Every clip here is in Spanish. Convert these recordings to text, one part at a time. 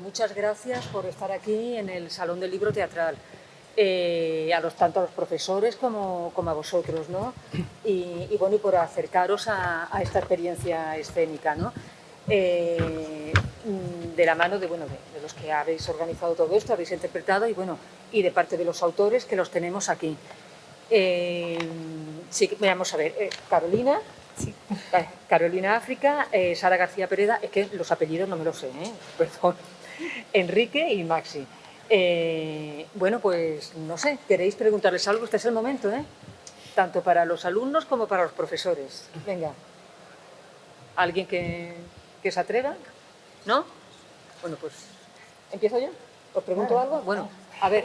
Muchas gracias por estar aquí en el Salón del Libro Teatral, tanto a los profesores como a vosotros, ¿no? Y por acercaros a esta experiencia escénica, ¿no? De la mano de los que habéis organizado todo esto, habéis interpretado y de parte de los autores que los tenemos aquí. Sí, vamos a ver, Carolina. Sí. Carolina África, Sara García Pereda, es que los apellidos no me los sé, perdón. Enrique y Maxi. Pues no sé, ¿queréis preguntarles algo? Este es el momento, tanto para los alumnos como para los profesores. Venga. ¿Alguien que se atreva? ¿No? Bueno, pues, ¿empiezo yo? ¿Os pregunto algo? Bueno, a ver,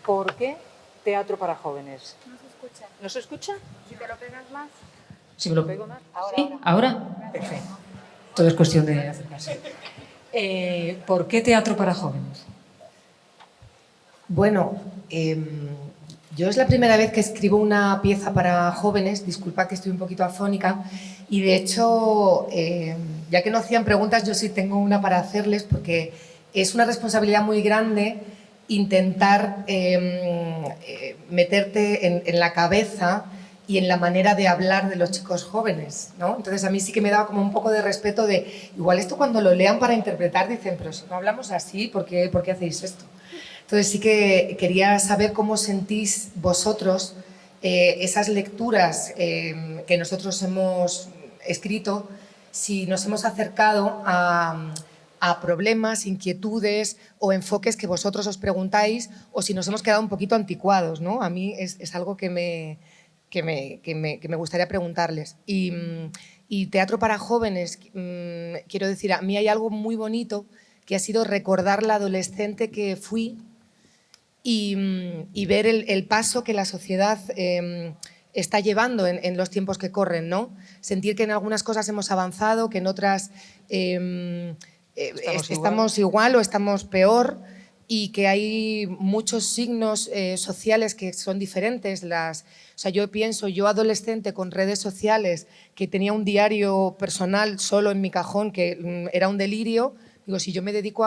¿por qué teatro para jóvenes? No se escucha. ¿No se escucha? Si te lo pegas más. Si me lo pego más. ¿Sí? ¿Ahora? Perfecto. Todo es cuestión de acercarse. ¿Por qué teatro para jóvenes? Bueno, yo es la primera vez que escribo una pieza para jóvenes, disculpa que estoy un poquito afónica, y de hecho, ya que no hacían preguntas, yo sí tengo una para hacerles, porque es una responsabilidad muy grande intentar meterte en la cabeza y en la manera de hablar de los chicos jóvenes, ¿no? Entonces a mí sí que me daba como un poco de respeto de, igual esto cuando lo lean para interpretar dicen, pero si no hablamos así, ¿por qué hacéis esto? Entonces sí que quería saber cómo sentís vosotros esas lecturas que nosotros hemos escrito, si nos hemos acercado a problemas, inquietudes o enfoques que vosotros os preguntáis, o si nos hemos quedado un poquito anticuados, ¿no? A mí es algo que me gustaría preguntarles. Y teatro para jóvenes, quiero decir, a mí hay algo muy bonito que ha sido recordar la adolescente que fui y ver el paso que la sociedad está llevando en los tiempos que corren, ¿no? Sentir que en algunas cosas hemos avanzado, que en otras estamos igual o estamos peor, y que hay muchos signos sociales que son diferentes. O sea, yo pienso, yo adolescente con redes sociales, que tenía un diario personal solo en mi cajón, que era un delirio. Digo, si yo me dedico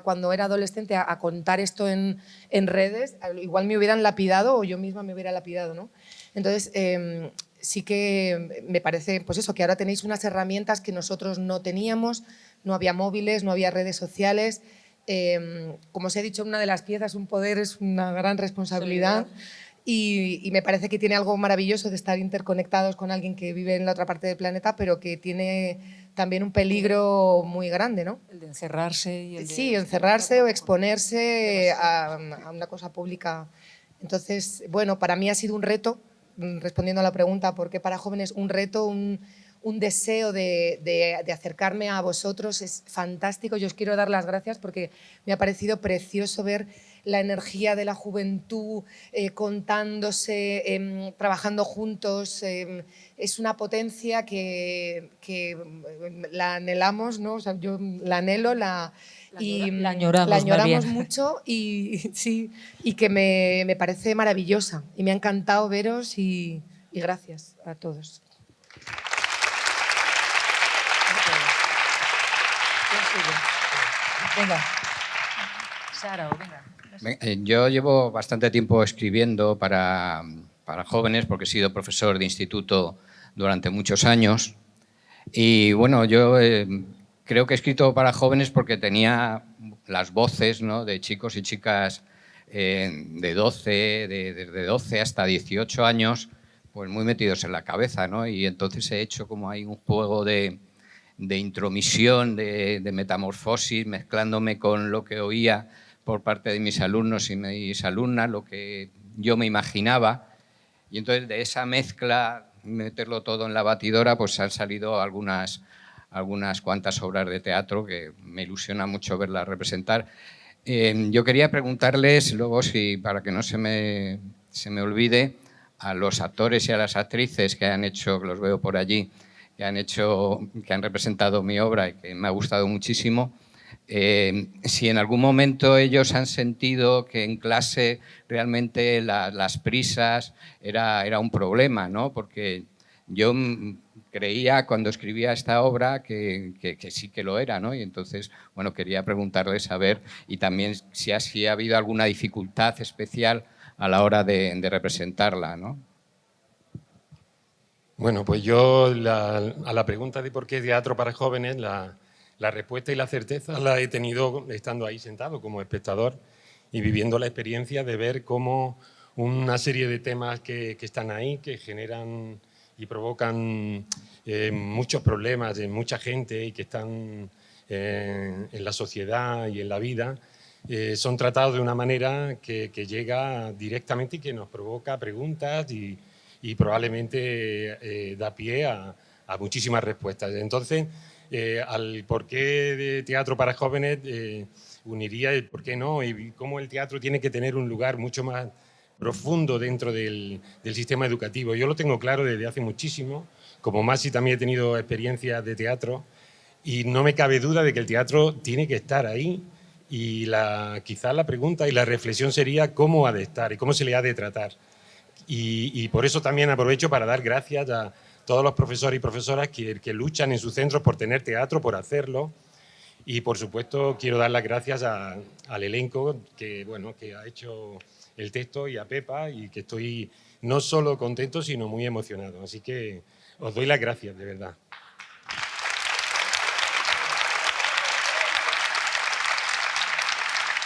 cuando era adolescente a contar esto en redes, igual me hubieran lapidado o yo misma me hubiera lapidado, ¿no? Entonces, sí que me parece, pues eso, que ahora tenéis unas herramientas que nosotros no teníamos, no había móviles, no había redes sociales. Como os he dicho, una de las piezas, un poder es una gran responsabilidad. Y me parece que tiene algo maravilloso de estar interconectados con alguien que vive en la otra parte del planeta, pero que tiene también un peligro muy grande, ¿no? El de encerrarse. Y sí, encerrarse o exponerse a una cosa pública. Entonces, bueno, para mí ha sido un reto, respondiendo a la pregunta, ¿por qué para jóvenes? Un reto, un deseo de acercarme a vosotros. Es fantástico. Yo os quiero dar las gracias porque me ha parecido precioso ver la energía de la juventud contándose, trabajando juntos. Es una potencia que la anhelamos, ¿no? O sea, yo la anhelo, la añoramos mucho y, sí, y que me parece maravillosa. Y me ha encantado veros y gracias a todos. Venga, Sara, venga. Yo llevo bastante tiempo escribiendo para jóvenes porque he sido profesor de instituto durante muchos años y bueno, yo creo que he escrito para jóvenes porque tenía las voces, ¿no?, de chicos y chicas de 12 hasta 18 años pues muy metidos en la cabeza, ¿no? Y entonces he hecho como hay un juego de intromisión, de metamorfosis, mezclándome con lo que oía por parte de mis alumnos y mis alumnas, lo que yo me imaginaba. Y entonces de esa mezcla, meterlo todo en la batidora, pues han salido algunas cuantas obras de teatro que me ilusiona mucho verlas representar. Yo quería preguntarles, luego, para que no se me olvide, a los actores y a las actrices que han hecho, que los veo por allí, que han representado mi obra y que me ha gustado muchísimo, si en algún momento ellos han sentido que en clase realmente las prisas era un problema, ¿no? Porque yo creía cuando escribía esta obra que sí que lo era, ¿no? Y entonces, bueno, quería preguntarle, saber, y también si ha habido alguna dificultad especial a la hora de representarla, ¿no? Bueno, pues yo a la pregunta de por qué teatro para jóvenes, la respuesta y la certeza la he tenido estando ahí sentado como espectador y viviendo la experiencia de ver cómo una serie de temas que están ahí, que generan y provocan muchos problemas en mucha gente y que están en la sociedad y en la vida, son tratados de una manera que llega directamente y que nos provoca preguntas y probablemente da pie a muchísimas respuestas. Entonces, al porqué de teatro para jóvenes, uniría el por qué no y cómo el teatro tiene que tener un lugar mucho más profundo dentro del sistema educativo. Yo lo tengo claro desde hace muchísimo. Como Masi también he tenido experiencias de teatro y no me cabe duda de que el teatro tiene que estar ahí y quizás la pregunta y la reflexión sería cómo ha de estar y cómo se le ha de tratar. Y por eso también aprovecho para dar gracias a todos los profesores y profesoras que luchan en sus centros por tener teatro, por hacerlo. Y por supuesto quiero dar las gracias al elenco que ha hecho el texto y a Pepa y que estoy no solo contento sino muy emocionado. Así que os doy las gracias, de verdad.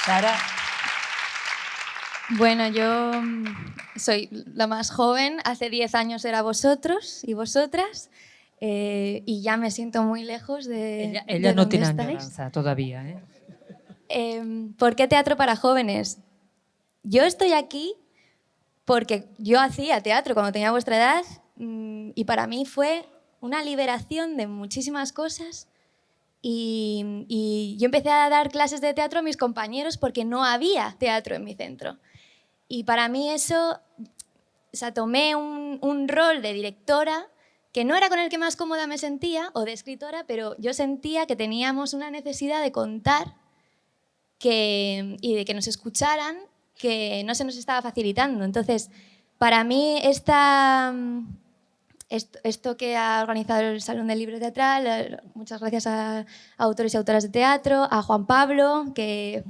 Sara. Bueno, yo soy la más joven, hace 10 años era vosotros y vosotras, y ya me siento muy lejos de Ella de no donde tiene estáis. añoranza todavía, ¿eh? ¿Por qué teatro para jóvenes? Yo estoy aquí porque yo hacía teatro cuando tenía vuestra edad y para mí fue una liberación de muchísimas cosas y yo empecé a dar clases de teatro a mis compañeros porque no había teatro en mi centro. Y para mí eso, o sea, tomé un rol de directora que no era con el que más cómoda me sentía, o de escritora, pero yo sentía que teníamos una necesidad de contar y de que nos escucharan, que no se nos estaba facilitando. Entonces, para mí esto que ha organizado el Salón del Libro Teatral, muchas gracias a autores y autoras de teatro, a Juan Pablo, que...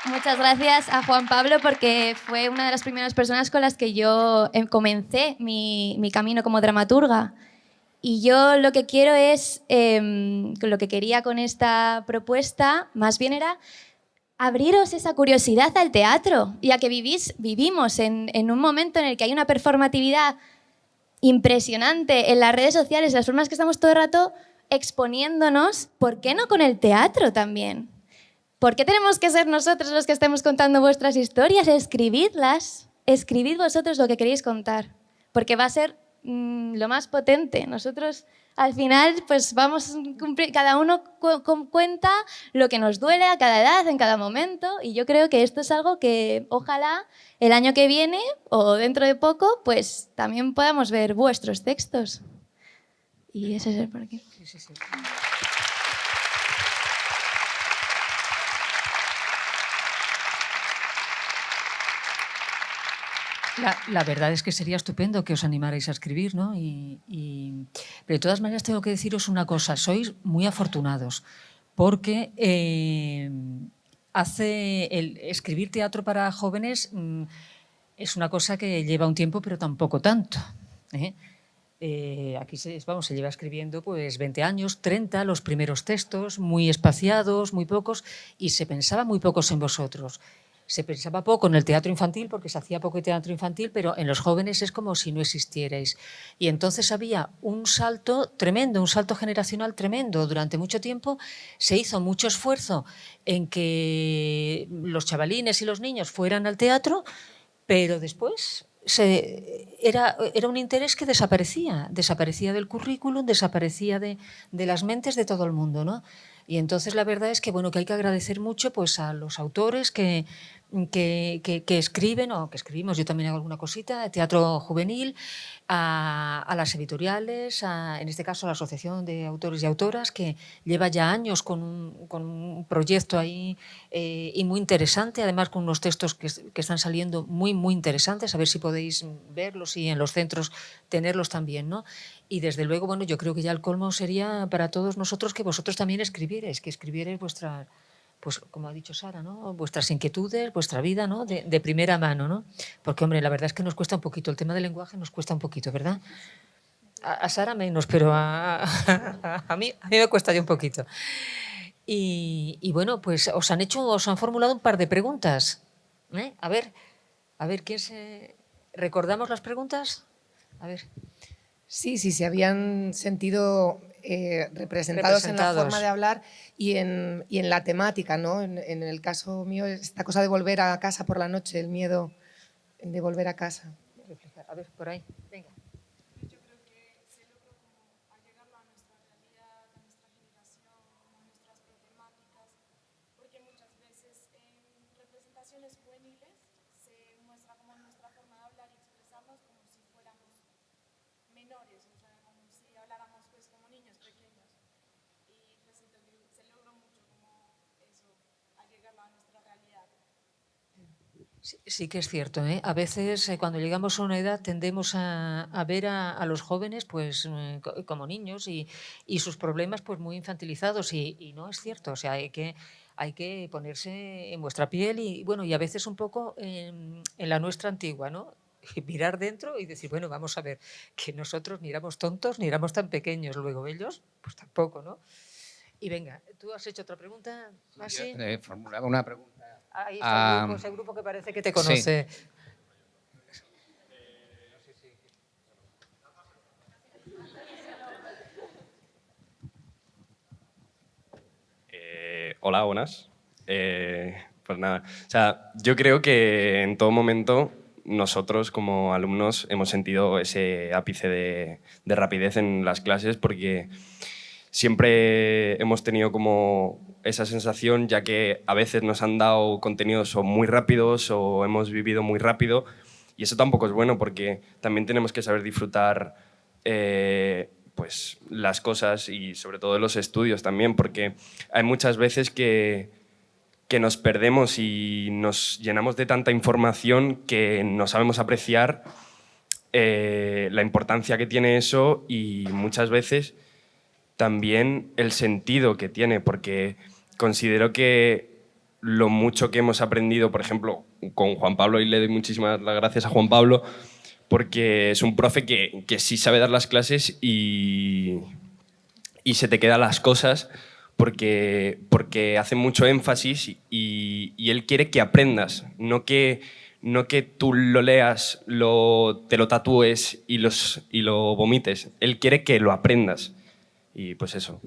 Muchas gracias a Juan Pablo porque fue una de las primeras personas con las que yo comencé mi camino como dramaturga. Y yo lo que quiero es, lo que quería con esta propuesta, más bien era abriros esa curiosidad al teatro, ya que vivimos en un momento en el que hay una performatividad impresionante en las redes sociales, las formas que estamos todo el rato exponiéndonos. ¿Por qué no con el teatro también? ¿Por qué tenemos que ser nosotros los que estemos contando vuestras historias? Escribidlas, escribid vosotros lo que queréis contar, porque va a ser lo más potente. Nosotros al final pues vamos a cumplir, cada uno cuenta lo que nos duele a cada edad, en cada momento, y yo creo que esto es algo que ojalá el año que viene o dentro de poco pues también podamos ver vuestros textos. Y ese es el porqué. Sí. La verdad es que sería estupendo que os animarais a escribir, ¿no? Pero de todas maneras tengo que deciros una cosa, sois muy afortunados, porque escribir teatro para jóvenes es una cosa que lleva un tiempo, pero tampoco tanto, ¿eh? Aquí se lleva escribiendo pues 20 años, 30, los primeros textos, muy espaciados, muy pocos, y se pensaba muy pocos en vosotros. Se pensaba poco en el teatro infantil porque se hacía poco teatro infantil, pero en los jóvenes es como si no existierais. Y entonces había un salto tremendo, un salto generacional tremendo. Durante mucho tiempo se hizo mucho esfuerzo en que los chavalines y los niños fueran al teatro, pero después era un interés que desaparecía del currículum, desaparecía de las mentes de todo el mundo, ¿no? Y entonces la verdad es que, bueno, que hay que agradecer mucho pues, a los autores que escriben, o que escribimos, yo también hago alguna cosita, teatro juvenil, a las editoriales, en este caso a la Asociación de Autores y Autoras, que lleva ya años con un proyecto ahí y muy interesante, además con unos textos que están saliendo muy, muy interesantes, a ver si podéis verlos y en los centros tenerlos también, ¿no? Y desde luego, bueno, yo creo que ya el colmo sería para todos nosotros que vosotros también escribierais, vuestra, pues como ha dicho Sara, ¿no? Vuestras inquietudes, vuestra vida, ¿no? De primera mano, ¿no? Porque, hombre, la verdad es que nos cuesta un poquito, el tema del lenguaje nos cuesta un poquito, ¿verdad? A Sara menos, pero a mí me cuesta ya un poquito. Y bueno, pues os han formulado un par de preguntas. A ver, ¿quién se... ¿Recordamos las preguntas? A ver. Sí, se habían sentido representados en la forma de hablar y en la temática, ¿no? En el caso mío, esta cosa de volver a casa por la noche, el miedo de volver a casa. A ver, por ahí, venga. Yo creo que se logró como allegarlo a nuestra realidad, a nuestra generación, a nuestras problemáticas, porque muchas veces en representaciones juveniles se muestra como nuestra forma de hablar y expresarnos como si fuéramos menores, o sea, como si habláramos pues como niños pequeños. Y pues entonces se logró mucho como eso, allegarlo a nuestra realidad. Sí que es cierto, ¿eh? A veces cuando llegamos a una edad tendemos a ver a los jóvenes pues como niños y sus problemas pues muy infantilizados y no es cierto, o sea, hay que ponerse en vuestra piel y bueno, y a veces un poco en la nuestra antigua, ¿no? Y mirar dentro y decir, bueno, vamos a ver, que nosotros ni éramos tontos ni éramos tan pequeños, luego ellos pues tampoco, ¿no? Y venga, ¿tú has hecho otra pregunta? ¿Así? Formulaba una pregunta. Ahí está ese grupo que parece que te conoce. Sí. Hola, buenas. Pues nada, o sea, yo creo que en todo momento nosotros como alumnos hemos sentido ese ápice de rapidez en las clases porque siempre hemos tenido como esa sensación, ya que a veces nos han dado contenidos o muy rápidos o hemos vivido muy rápido, y eso tampoco es bueno porque también tenemos que saber disfrutar pues, las cosas y sobre todo los estudios también, porque hay muchas veces que nos perdemos y nos llenamos de tanta información que no sabemos apreciar la importancia que tiene eso y muchas veces también el sentido que tiene, porque considero que lo mucho que hemos aprendido, por ejemplo, con Juan Pablo, y le doy muchísimas las gracias a Juan Pablo, porque es un profe que sí sabe dar las clases y se te quedan las cosas porque hace mucho énfasis y él quiere que aprendas, no que tú lo leas, te lo tatúes y lo vomites. Él quiere que lo aprendas. Y pues eso.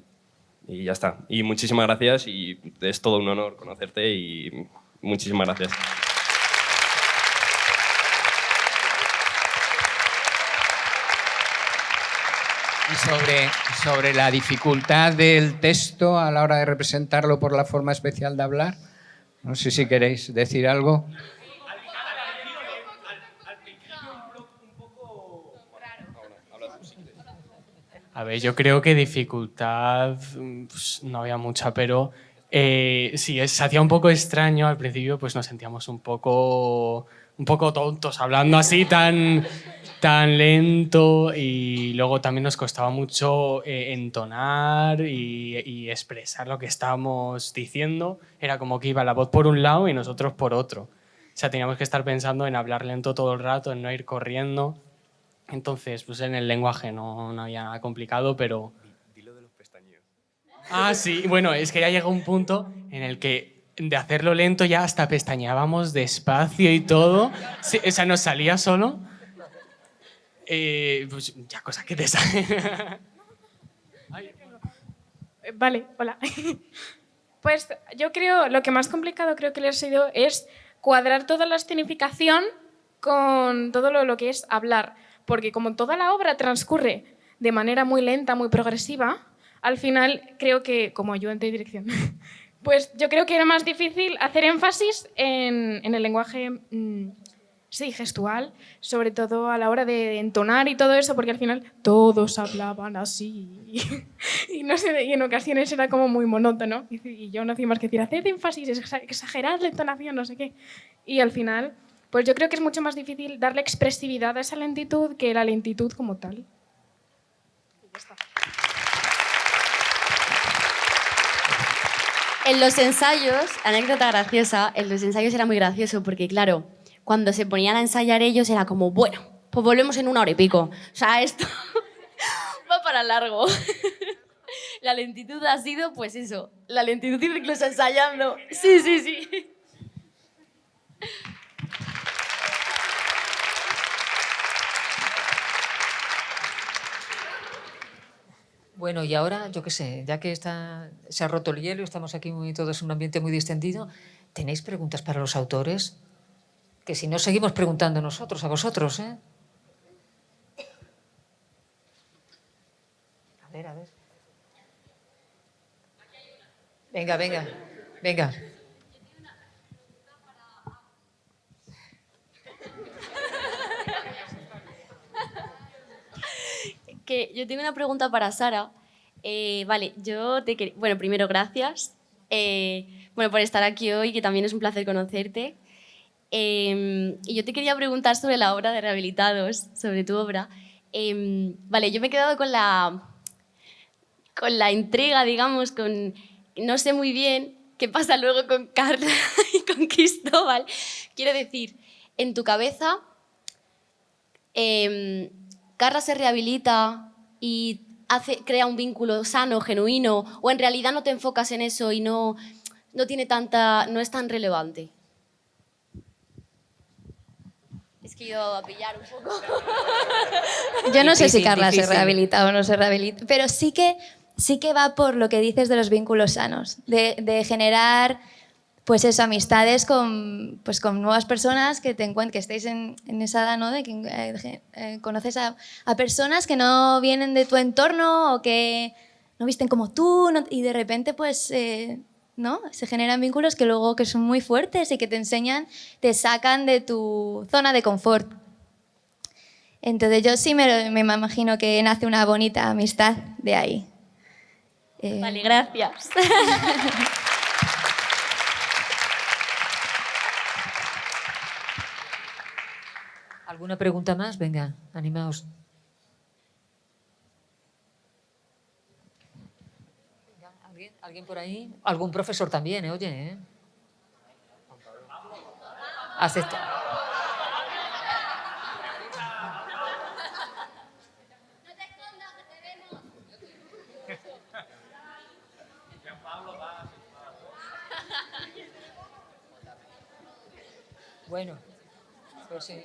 Y ya está. Y muchísimas gracias y es todo un honor conocerte y muchísimas gracias. Y sobre la dificultad del texto a la hora de representarlo por la forma especial de hablar, no sé si queréis decir algo. A ver, yo creo que dificultad pues, no había mucha, pero sí, se hacía un poco extraño al principio, pues nos sentíamos un poco tontos hablando así tan lento y luego también nos costaba mucho entonar y expresar lo que estábamos diciendo. Era como que iba la voz por un lado y nosotros por otro. O sea, teníamos que estar pensando en hablar lento todo el rato, en no ir corriendo. Entonces, pues en el lenguaje no había nada complicado, pero... Dilo de los pestañeos. Ah, sí, bueno, es que ya llegó un punto en el que de hacerlo lento ya hasta pestañeábamos despacio y todo. Sí, o sea, nos salía solo. Pues ya cosas que te salen. Vale, hola. Pues yo creo, lo que más complicado creo que les ha sido es cuadrar toda la escenificación con todo lo que es hablar. Porque como toda la obra transcurre de manera muy lenta, muy progresiva, al final creo que, como ayudante de dirección, pues yo creo que era más difícil hacer énfasis en el lenguaje sí, gestual, sobre todo a la hora de entonar y todo eso, porque al final todos hablaban así. Y no sé, y en ocasiones era como muy monótono. Y yo no hacía más que decir, haced énfasis, exagerad la entonación, no sé qué. Y al final, pues yo creo que es mucho más difícil darle expresividad a esa lentitud que la lentitud como tal. Y ya está. En los ensayos, anécdota graciosa, en los ensayos era muy gracioso porque, claro, cuando se ponían a ensayar ellos era como, bueno, pues volvemos en 1 hora y pico. O sea, esto va para largo. La lentitud ha sido, pues eso, la lentitud incluso ensayando. Sí, sí, sí. Bueno, y ahora, yo qué sé, ya que se ha roto el hielo y estamos aquí todos en un ambiente muy distendido, ¿tenéis preguntas para los autores? Que si no, seguimos preguntando nosotros, a vosotros, ¿eh? A ver, a ver. Venga, venga, venga. Que yo tengo una pregunta para Sara. Vale, bueno, primero, gracias bueno, por estar aquí hoy, que también es un placer conocerte. Y yo te quería preguntar sobre la obra de Rehabilitados, sobre tu obra. Vale, yo me he quedado con la intriga, digamos, no sé muy bien qué pasa luego con Carla y con Cristóbal. Quiero decir, en tu cabeza, Carla se rehabilita y crea un vínculo sano, genuino, o en realidad no te enfocas en eso y no es tan relevante. Es que he ido a pillar un poco. Yo no sé si Difícil, Carla se difícil. rehabilita o no se rehabilita, pero sí que va por lo que dices de los vínculos sanos, de generar pues eso, amistades con nuevas personas que que estéis en esa edad, ¿no? De que conoces a personas que no vienen de tu entorno o que no visten como tú y de repente pues ¿no? Se generan vínculos que luego que son muy fuertes y que te enseñan, te sacan de tu zona de confort. Entonces yo sí me imagino que nace una bonita amistad de ahí. Vale, gracias. ¿Alguna pregunta más? Venga, animaos. Venga, ¿alguien por ahí? Algún profesor también, oye, ¿eh? Acepta. Bueno, pues sí.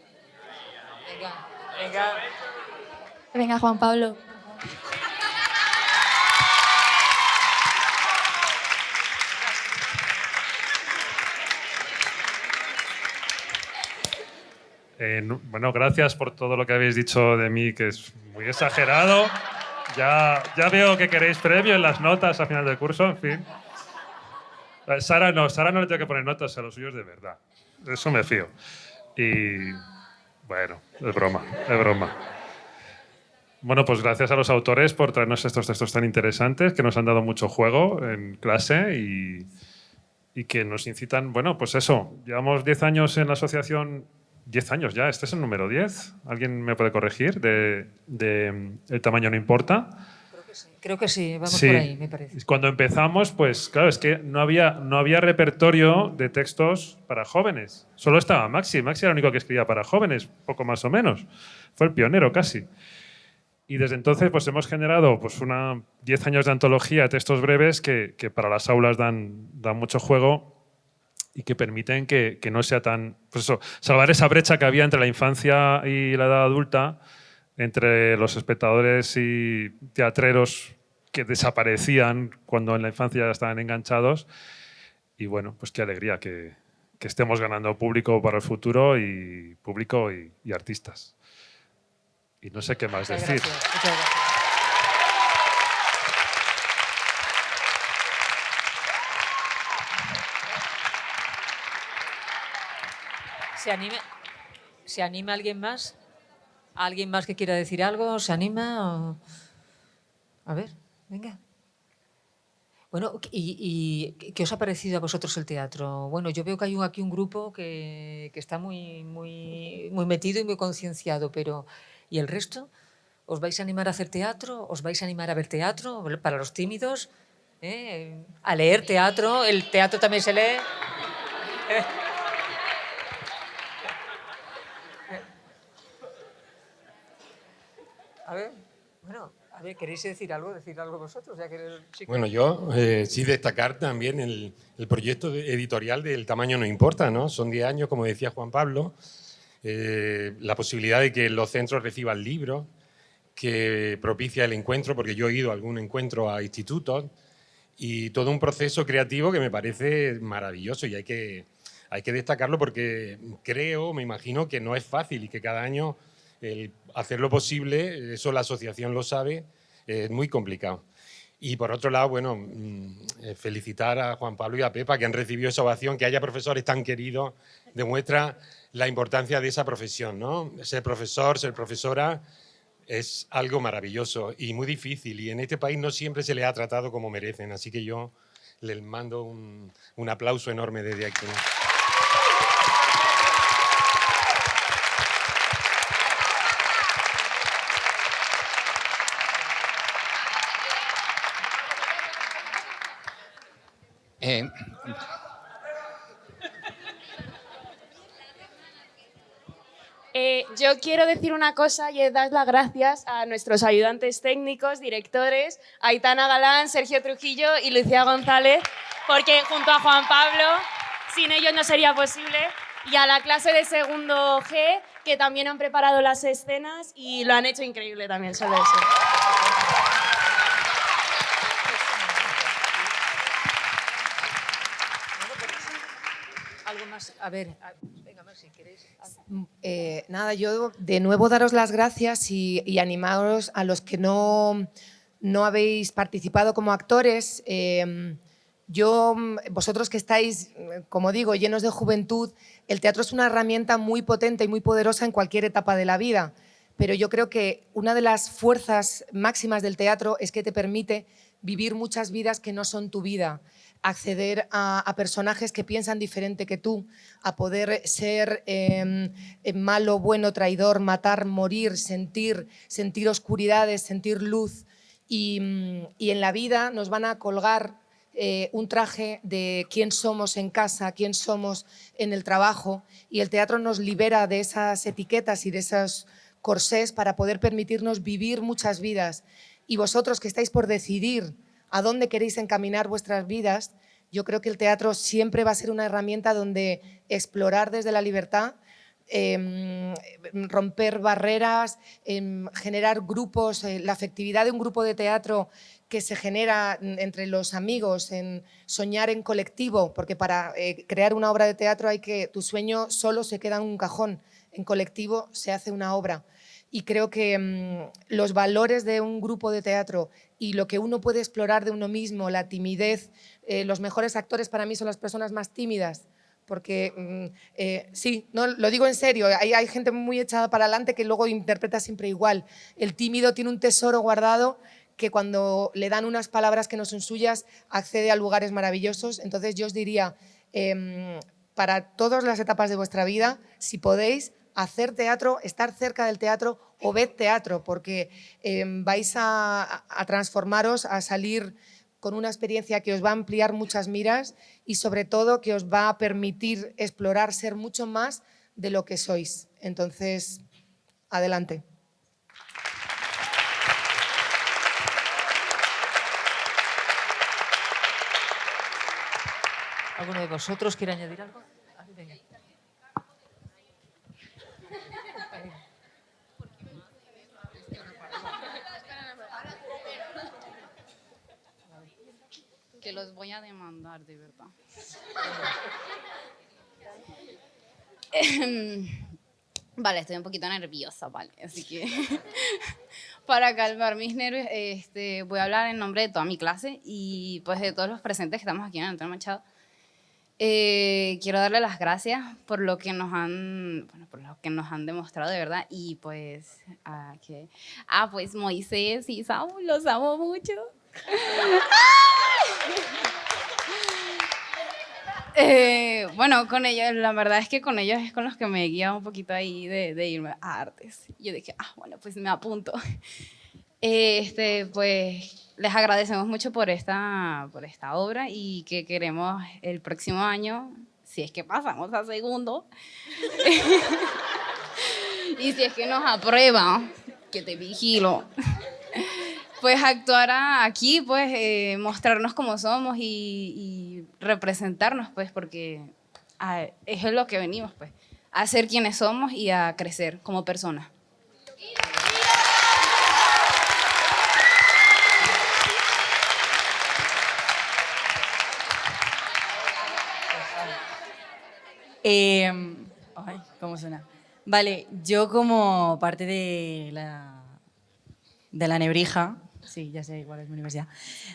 Venga, venga. Venga, Juan Pablo. Bueno, gracias por todo lo que habéis dicho de mí, que es muy exagerado. Ya veo que queréis premio en las notas a final del curso, en fin. Sara no le tengo que poner notas, a los suyos de verdad. De eso me fío. Y bueno, es broma, es broma. Bueno, pues gracias a los autores por traernos estos textos tan interesantes que nos han dado mucho juego en clase y que nos incitan, bueno, pues eso, llevamos 10 años en la asociación, 10 años ya, este es el número 10, ¿alguien me puede corregir? De El tamaño no importa. Creo que sí, vamos Sí. por ahí, me parece. Cuando empezamos, pues claro, es que no había repertorio de textos para jóvenes. Solo estaba Maxi. Maxi era el único que escribía para jóvenes, poco más o menos. Fue el pionero casi. Y desde entonces pues hemos generado pues 10 años de antología de textos breves que para las aulas dan mucho juego y que permiten que no sea tan... Pues eso, salvar esa brecha que había entre la infancia y la edad adulta, entre los espectadores y teatreros que desaparecían cuando en la infancia ya estaban enganchados. Y bueno, pues qué alegría que estemos ganando público para el futuro y público y artistas. Y no sé qué más Muchas decir. gracias, muchas gracias. ¿Se anima alguien más? ¿Alguien más que quiera decir algo? ¿Se anima? A ver, venga. Bueno, ¿y qué os ha parecido a vosotros el teatro? Bueno, yo veo que hay aquí un grupo que está muy metido y muy concienciado, pero ¿y el resto? ¿Os vais a animar a hacer teatro? ¿Os vais a animar a ver teatro? Para los tímidos, a leer teatro. El teatro también se lee. A ver, bueno, a ver, ¿queréis decir algo? Decir algo vosotros, ya que el chico... Bueno, yo sí destacar también el proyecto editorial del Tamaño no importa, ¿no? Son 10 años, como decía Juan Pablo, la posibilidad de que los centros reciban libros, que propicia el encuentro, porque yo he ido a algún encuentro a institutos, y todo un proceso creativo que me parece maravilloso y hay que destacarlo porque creo, me imagino que no es fácil y que cada año el hacer lo posible, eso la asociación lo sabe, es muy complicado. Y por otro lado, bueno, felicitar a Juan Pablo y a Pepa que han recibido esa ovación, que haya profesores tan queridos, demuestra la importancia de esa profesión, ¿no? Ser profesor, ser profesora es algo maravilloso y muy difícil y en este país no siempre se les ha tratado como merecen, así que yo les mando un aplauso enorme desde aquí. Yo quiero decir una cosa y es dar las gracias a nuestros ayudantes técnicos, directores, Aitana Galán, Sergio Trujillo y Lucía González, porque junto a Juan Pablo, sin ellos no sería posible, y a la clase de segundo G, que también han preparado las escenas y lo han hecho increíble también, solo eso. Algo más, a ver, venga, más si queréis. Nada, yo de nuevo daros las gracias y animaros a los que no habéis participado como actores. Vosotros que estáis, como digo, llenos de juventud, el teatro es una herramienta muy potente y muy poderosa en cualquier etapa de la vida, pero yo creo que una de las fuerzas máximas del teatro es que te permite vivir muchas vidas que no son tu vida, acceder a personajes que piensan diferente que tú, a poder ser malo, bueno, traidor, matar, morir, sentir oscuridades, sentir luz. Y en la vida nos van a colgar un traje de quién somos en casa, quién somos en el trabajo, y el teatro nos libera de esas etiquetas y de esos corsés para poder permitirnos vivir muchas vidas. Y vosotros que estáis por decidir a dónde queréis encaminar vuestras vidas, yo creo que el teatro siempre va a ser una herramienta donde explorar desde la libertad, romper barreras, generar grupos, la afectividad de un grupo de teatro que se genera entre los amigos, en soñar en colectivo, porque para crear una obra de teatro tu sueño solo se queda en un cajón, en colectivo se hace una obra. Y creo que los valores de un grupo de teatro y lo que uno puede explorar de uno mismo, la timidez, los mejores actores para mí son las personas más tímidas, porque sí, no, lo digo en serio, hay gente muy echada para adelante que luego interpreta siempre igual. El tímido tiene un tesoro guardado que cuando le dan unas palabras que no son suyas accede a lugares maravillosos. Entonces yo os diría, para todas las etapas de vuestra vida, si podéis, hacer teatro, estar cerca del teatro o ved teatro, porque vais a transformaros, a salir con una experiencia que os va a ampliar muchas miras y sobre todo que os va a permitir explorar, ser mucho más de lo que sois. Entonces, adelante. ¿Alguno de vosotros quiere añadir algo? Venga. Que los voy a demandar, de verdad. Vale, estoy un poquito nerviosa, vale, así que para calmar mis nervios voy a hablar en nombre de toda mi clase y pues de todos los presentes que estamos aquí en el Antonio Machado. Quiero darle las gracias por lo que nos han, bueno, por lo que nos han demostrado de verdad y pues pues Moisés y Saúl, los amo mucho. Bueno, con ellos, la verdad es que con ellos es con los que me he guiado un poquito ahí de irme a artes. Yo dije, bueno, pues me apunto. Pues les agradecemos mucho por esta obra y que queremos el próximo año, si es que pasamos a segundo, y si es que nos aprueban, que te vigilo, pues actuar aquí, pues mostrarnos cómo somos y representarnos, pues porque eso es lo que venimos, pues, a ser quienes somos y a crecer como personas. ¿Cómo suena? Vale, yo como parte de la Nebrija, sí, ya sé cuál es mi universidad,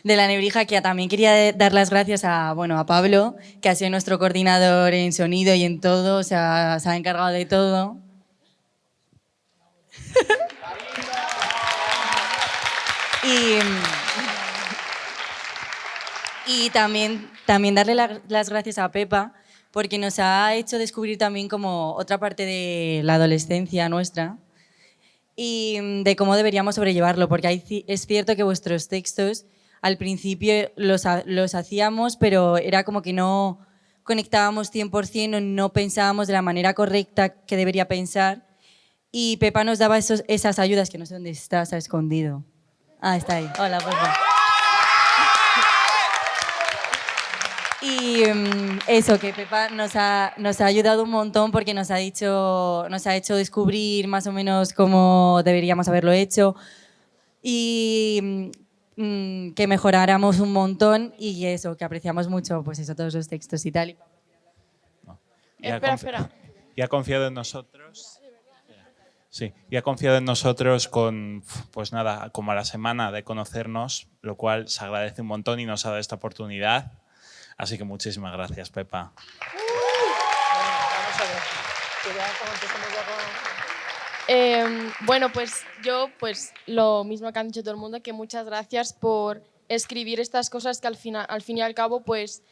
de la Nebrija, que también quería dar las gracias a Pablo, que ha sido nuestro coordinador en sonido y en todo, o sea, se ha encargado de todo. Y también darle las gracias a Pepa, porque nos ha hecho descubrir también como otra parte de la adolescencia nuestra y de cómo deberíamos sobrellevarlo, porque es cierto que vuestros textos al principio los hacíamos, pero era como que no conectábamos 100% o no pensábamos de la manera correcta que debería pensar, y Pepa nos daba esas ayudas, que no sé dónde está, se ha escondido. Está ahí. Hola, Pepa. Y eso, que Pepa nos ha ayudado un montón porque nos ha hecho descubrir más o menos cómo deberíamos haberlo hecho y que mejoráramos un montón, y eso, que apreciamos mucho, pues eso, todos los textos y tal. Espera. Y ha confiado en nosotros. Sí, y ha confiado en nosotros con, pues nada, como a la semana de conocernos, lo cual se agradece un montón y nos ha dado esta oportunidad. Así que muchísimas gracias, Pepa. Vamos a ver. Que vean cómo empezamos ya con... Bueno, pues yo, pues lo mismo que han dicho todo el mundo, que muchas gracias por escribir estas cosas que al fin y al cabo, pues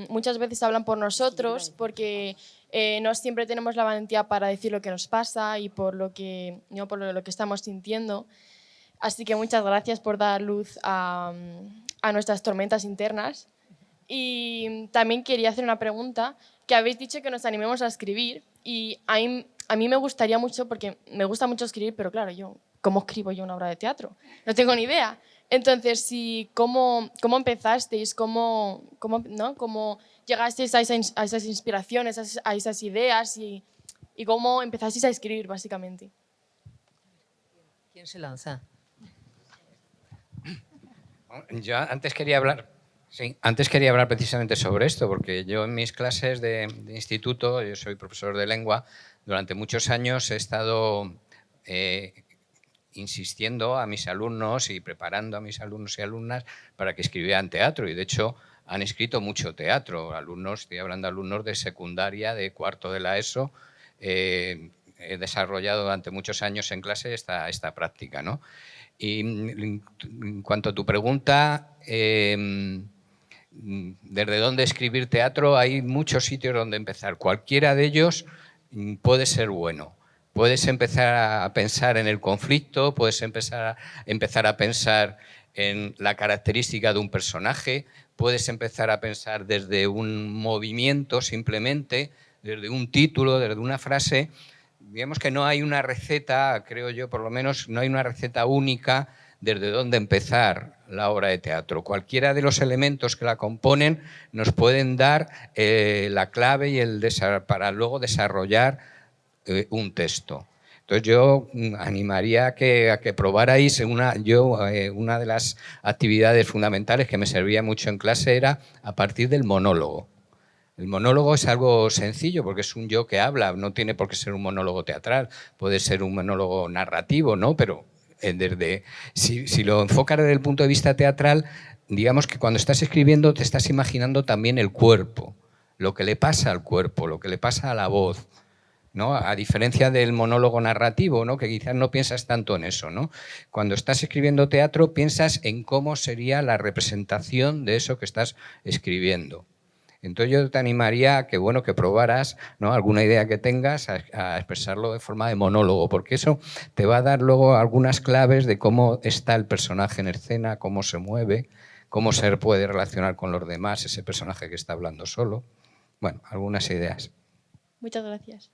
muchas veces hablan por nosotros, porque no siempre tenemos la valentía para decir lo que nos pasa y por lo que estamos sintiendo. Así que muchas gracias por dar luz a nuestras tormentas internas. Y también quería hacer una pregunta, que habéis dicho que nos animemos a escribir, y a mí me gustaría mucho, porque me gusta mucho escribir, pero claro, ¿cómo escribo yo una obra de teatro? No tengo ni idea. Entonces, ¿cómo empezasteis? ¿Cómo llegasteis a esas inspiraciones, a esas ideas y cómo empezasteis a escribir, básicamente? ¿Quién se lanza? Yo antes quería hablar precisamente sobre esto, porque yo en mis clases de instituto, yo soy profesor de lengua, durante muchos años he estado insistiendo a mis alumnos y preparando a mis alumnos y alumnas para que escribieran teatro, y de hecho han escrito mucho teatro. Estoy hablando de alumnos de secundaria, de cuarto de la ESO. He desarrollado durante muchos años en clase esta práctica, ¿no? Y en cuanto a tu pregunta, ¿desde dónde escribir teatro? Hay muchos sitios donde empezar. Cualquiera de ellos puede ser bueno. Puedes empezar a pensar en el conflicto, puedes empezar a pensar en la característica de un personaje, puedes empezar a pensar desde un movimiento simplemente, desde un título, desde una frase. Digamos que no hay una receta, creo yo, por lo menos, no hay una receta única desde dónde empezar la obra de teatro. Cualquiera de los elementos que la componen nos pueden dar la clave para luego desarrollar un texto. Entonces yo animaría a que probarais. Una de las actividades fundamentales que me servía mucho en clase era a partir del monólogo. El monólogo es algo sencillo porque es un yo que habla, no tiene por qué ser un monólogo teatral, puede ser un monólogo narrativo, ¿no? Pero si lo enfocas desde el punto de vista teatral, digamos que cuando estás escribiendo te estás imaginando también el cuerpo, lo que le pasa al cuerpo, lo que le pasa a la voz, ¿no? A diferencia del monólogo narrativo, ¿no? Que quizás no piensas tanto en eso, ¿no? Cuando estás escribiendo teatro piensas en cómo sería la representación de eso que estás escribiendo. Entonces yo te animaría a que, bueno, que probaras, ¿no? Alguna idea que tengas a expresarlo de forma de monólogo, porque eso te va a dar luego algunas claves de cómo está el personaje en escena, cómo se mueve, cómo se puede relacionar con los demás ese personaje que está hablando solo. Bueno, algunas ideas. Muchas gracias.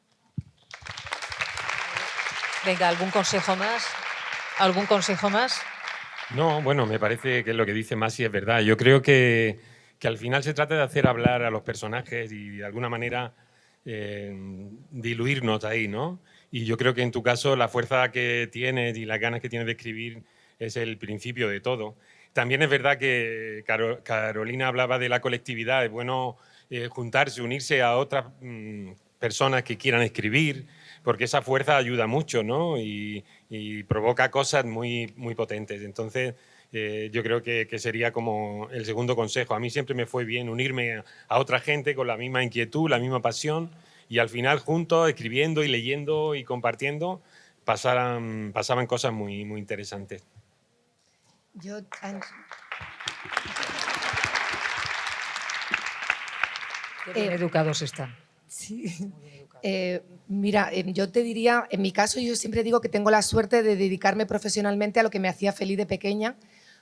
Venga, ¿algún consejo más? ¿Algún consejo más? No, bueno, me parece que lo que dice Masi es verdad. Yo creo que al final se trata de hacer hablar a los personajes y de alguna manera diluirnos ahí, ¿no? Y yo creo que en tu caso la fuerza que tienes y las ganas que tienes de escribir es el principio de todo. También es verdad que Carolina hablaba de la colectividad. Es bueno juntarse, unirse a otras personas que quieran escribir, porque esa fuerza ayuda mucho, ¿no? Y provoca cosas muy, muy potentes. Entonces, yo creo que sería como el segundo consejo. A mí siempre me fue bien unirme a otra gente con la misma inquietud, la misma pasión, y al final juntos, escribiendo y leyendo y compartiendo, pasaban cosas muy, muy interesantes. Qué bien educados están. Sí. Mira, yo te diría, en mi caso yo siempre digo que tengo la suerte de dedicarme profesionalmente a lo que me hacía feliz de pequeña,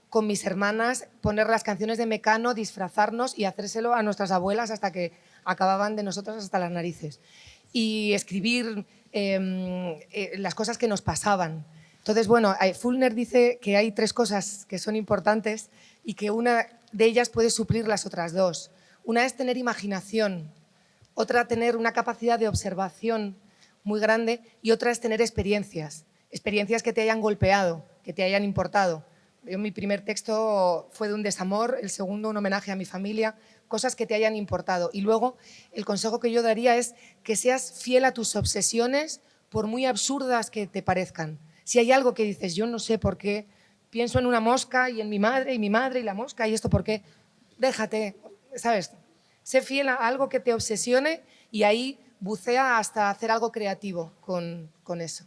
con mis hermanas, poner las canciones de Mecano, disfrazarnos y hacérselo a nuestras abuelas hasta que acababan de nosotras hasta las narices. Y escribir las cosas que nos pasaban. Entonces, bueno, Fulner dice que hay 3 cosas que son importantes y que una de ellas puede suplir las otras 2. Una es tener imaginación, otra tener una capacidad de observación muy grande y otra es tener experiencias que te hayan golpeado, que te hayan importado. Mi primer texto fue de un desamor, el segundo un homenaje a mi familia, cosas que te hayan importado. Y luego el consejo que yo daría es que seas fiel a tus obsesiones por muy absurdas que te parezcan. Si hay algo que dices, yo no sé por qué, pienso en una mosca y en mi madre y la mosca y esto por qué, déjate, ¿sabes? Sé fiel a algo que te obsesione y ahí bucea hasta hacer algo creativo con eso.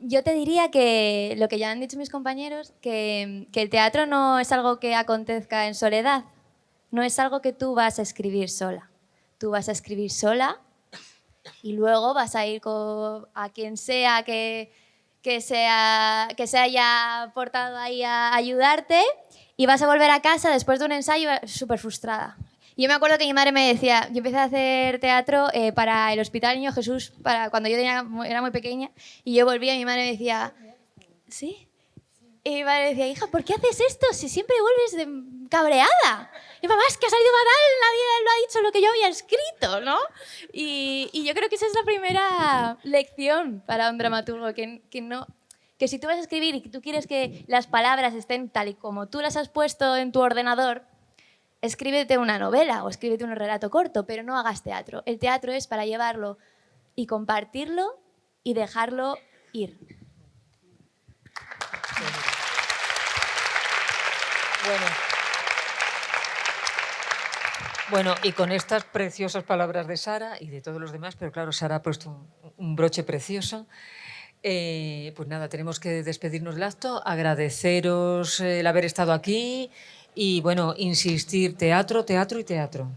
Yo te diría que lo que ya han dicho mis compañeros, que el teatro no es algo que acontezca en soledad, no es algo que tú vas a escribir sola. Tú vas a escribir sola y luego vas a ir a quien sea que se haya portado ahí a ayudarte y vas a volver a casa después de un ensayo súper frustrada. Yo me acuerdo que mi madre me decía, yo empecé a hacer teatro para el Hospital Niño Jesús, cuando yo era muy pequeña, y yo volvía y mi madre me decía, ¿sí? Y mi madre decía, hija, ¿por qué haces esto si siempre vuelves cabreada? Y mamá, es que ha salido fatal, nadie lo ha dicho lo que yo había escrito, ¿no? Y yo creo que esa es la primera lección para un dramaturgo, que si tú vas a escribir y que tú quieres que las palabras estén tal y como tú las has puesto en tu ordenador, escríbete una novela o escríbete un relato corto, pero no hagas teatro. El teatro es para llevarlo y compartirlo y dejarlo ir. Bueno, y con estas preciosas palabras de Sara y de todos los demás, pero claro, Sara ha puesto un broche precioso. Pues nada, tenemos que despedirnos del acto, agradeceros el haber estado aquí y bueno, insistir, teatro, teatro y teatro.